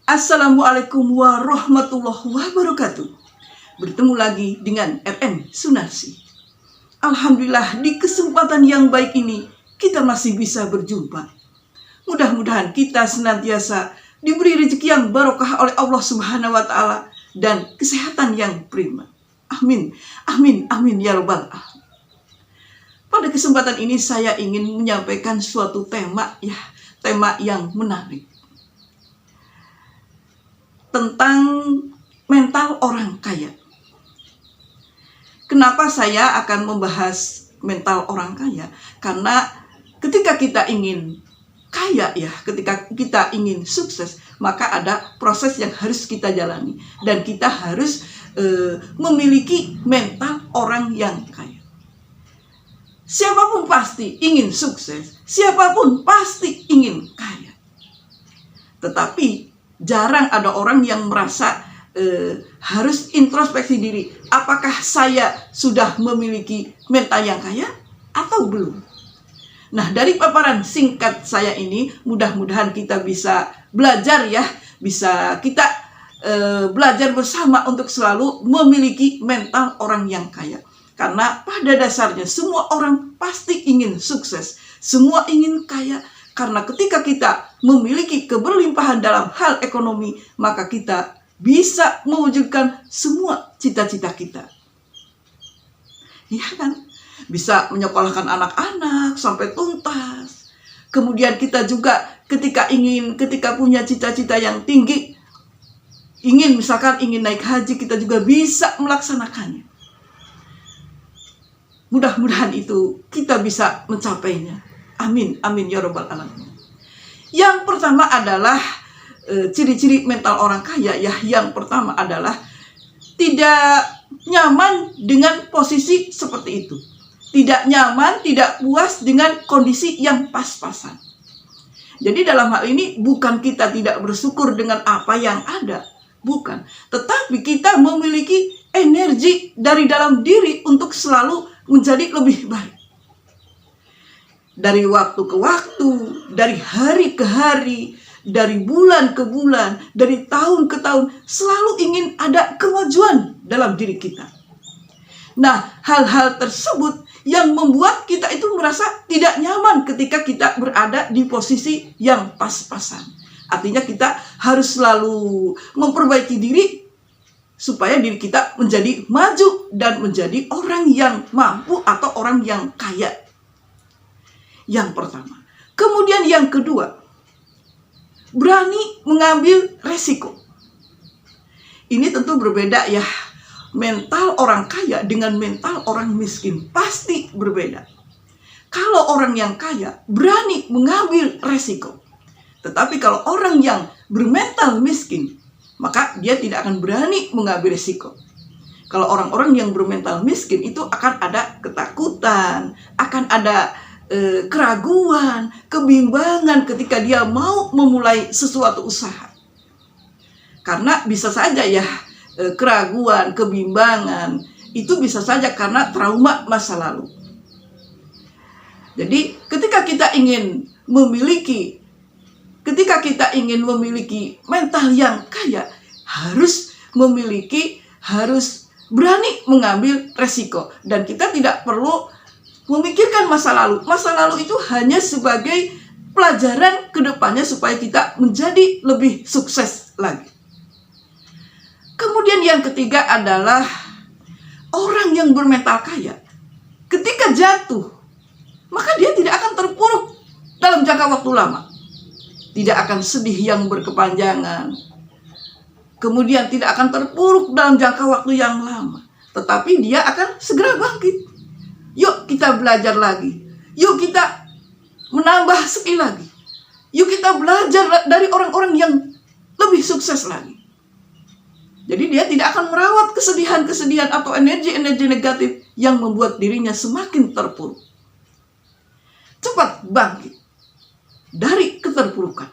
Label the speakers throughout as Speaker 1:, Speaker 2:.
Speaker 1: Assalamualaikum warahmatullahi wabarakatuh. Bertemu lagi dengan RN Sunarsi. Alhamdulillah, di kesempatan yang baik ini kita masih bisa berjumpa. Mudah-mudahan kita senantiasa diberi rezeki yang barokah oleh Allah Subhanahu wa Ta'ala dan kesehatan yang prima. Amin, amin, amin ya rabbal alamin. Pada kesempatan ini saya ingin menyampaikan suatu tema yang menarik tentang mental orang kaya. Kenapa saya akan membahas mental orang kaya? Karena ketika kita ingin kaya ketika kita ingin sukses, maka ada proses yang harus kita jalani dan kita harus memiliki mental orang yang kaya. Siapapun pasti ingin sukses, siapapun pasti ingin kaya. Tetapi jarang ada orang yang merasa harus introspeksi diri. Apakah saya sudah memiliki mental yang kaya atau belum? Nah, dari paparan singkat saya ini, mudah-mudahan kita bisa belajar bisa kita belajar bersama untuk selalu memiliki mental orang yang kaya. Karena pada dasarnya semua orang pasti ingin sukses, semua ingin kaya. Karena ketika kita memiliki keberlimpahan dalam hal ekonomi, maka kita bisa mewujudkan semua cita-cita kita. Iya kan? Bisa menyekolahkan anak-anak sampai tuntas. Kemudian kita juga ketika punya cita-cita yang tinggi, misalkan ingin naik haji, kita juga bisa melaksanakannya. Mudah-mudahan itu kita bisa mencapainya. Amin, amin ya rabbal alamin. Yang pertama adalah ciri-ciri mental orang kaya Yang pertama adalah tidak nyaman dengan posisi seperti itu. Tidak nyaman, tidak puas dengan kondisi yang pas-pasan. Jadi dalam hal ini bukan kita tidak bersyukur dengan apa yang ada, bukan. Tetapi kita memiliki energi dari dalam diri untuk selalu menjadi lebih baik. Dari waktu ke waktu, dari hari ke hari, dari bulan ke bulan, dari tahun ke tahun, selalu ingin ada kemajuan dalam diri kita. Nah, hal-hal tersebut yang membuat kita itu merasa tidak nyaman ketika kita berada di posisi yang pas-pasan. Artinya kita harus selalu memperbaiki diri supaya diri kita menjadi maju dan menjadi orang yang mampu atau orang yang kaya. Yang pertama. Kemudian yang kedua, berani mengambil resiko. Ini tentu berbeda Mental orang kaya dengan mental orang miskin pasti berbeda. Kalau orang yang kaya berani mengambil resiko. Tetapi kalau orang yang bermental miskin, maka dia tidak akan berani mengambil resiko. Kalau orang-orang yang bermental miskin itu akan ada ketakutan, akan ada keraguan, kebimbangan ketika dia mau memulai sesuatu usaha. Karena bisa saja keraguan, kebimbangan itu bisa saja karena trauma masa lalu. Jadi ketika kita ingin memiliki mental yang kaya, harus berani mengambil resiko. Dan kita tidak perlu memikirkan masa lalu. Masa lalu itu hanya sebagai pelajaran ke depannya supaya kita menjadi lebih sukses lagi. Kemudian yang ketiga adalah orang yang bermental kaya. Ketika jatuh, maka dia tidak akan terpuruk dalam jangka waktu lama. Tidak akan sedih yang berkepanjangan. Kemudian tidak akan terpuruk dalam jangka waktu yang lama. Tetapi dia akan segera bangkit. Yuk kita belajar lagi. Yuk kita menambah skill lagi. Yuk kita belajar dari orang-orang yang lebih sukses lagi. Jadi dia tidak akan merawat kesedihan-kesedihan atau energi-energi negatif yang membuat dirinya semakin terpuruk. Cepat bangkit dari keterpurukan.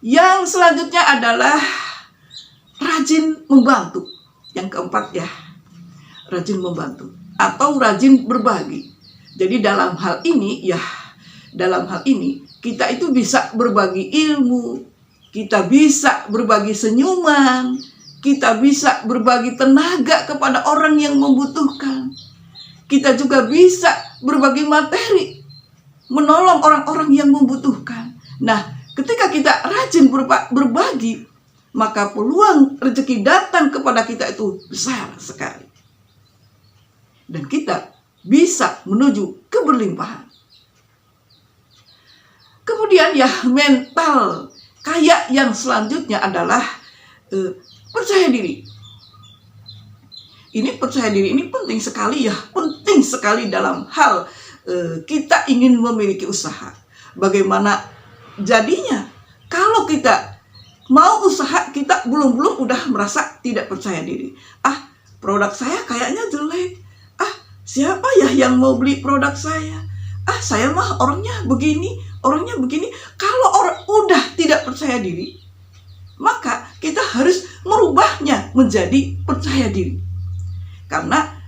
Speaker 1: Yang selanjutnya adalah rajin membantu. Yang keempat rajin membantu atau rajin berbagi. Jadi dalam hal ini kita itu bisa berbagi ilmu, kita bisa berbagi senyuman, kita bisa berbagi tenaga kepada orang yang membutuhkan. Kita juga bisa berbagi materi, menolong orang-orang yang membutuhkan. Nah, ketika kita rajin berbagi, maka peluang rezeki datang kepada kita itu besar sekali. Dan kita bisa menuju keberlimpahan. Kemudian ya, mental kaya yang selanjutnya adalah percaya diri. Ini percaya diri ini penting sekali ya, penting sekali dalam hal kita ingin memiliki usaha. Bagaimana jadinya kalau kita mau usaha, kita belum udah merasa tidak percaya diri. Produk saya kayaknya jelek. Siapa ya yang mau beli produk saya? Saya mah orangnya begini, orangnya begini. Kalau orang udah tidak percaya diri, maka kita harus merubahnya menjadi percaya diri. Karena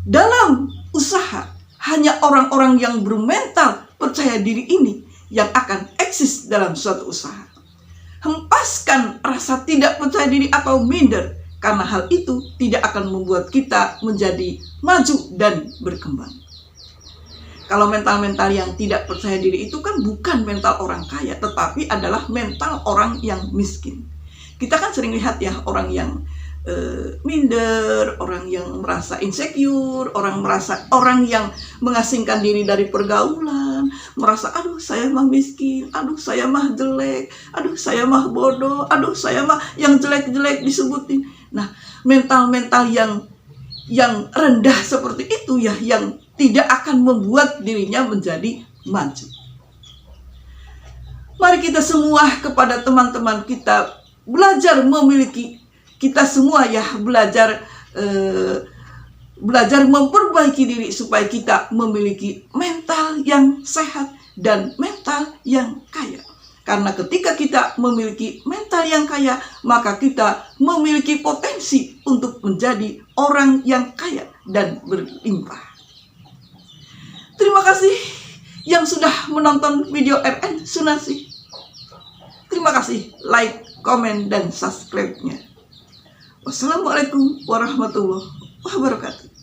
Speaker 1: dalam usaha, hanya orang-orang yang bermental percaya diri ini yang akan eksis dalam suatu usaha. Hempaskan rasa tidak percaya diri atau minder, karena hal itu tidak akan membuat kita menjadi maju dan berkembang. Kalau mental-mental yang tidak percaya diri itu kan bukan mental orang kaya, tetapi adalah mental orang yang miskin. Kita kan sering lihat ya, orang yang minder, orang yang merasa insecure, orang yang mengasingkan diri dari pergaulan, merasa aduh saya mah miskin, aduh saya mah jelek, aduh saya mah bodoh, aduh saya mah yang jelek-jelek disebutin. Nah, mental-mental yang rendah seperti itu ya, yang tidak akan membuat dirinya menjadi maju. Mari kita semua kepada teman-teman kita belajar memiliki, kita semua ya belajar memperbaiki diri supaya kita memiliki mental yang sehat dan mental yang kaya. Karena ketika kita memiliki mental yang kaya, maka kita memiliki potensi untuk menjadi orang yang kaya dan berlimpah. Terima kasih yang sudah menonton video RN Sunarsi. Terima kasih, like, komen, dan subscribe-nya. Wassalamualaikum warahmatullahi wabarakatuh.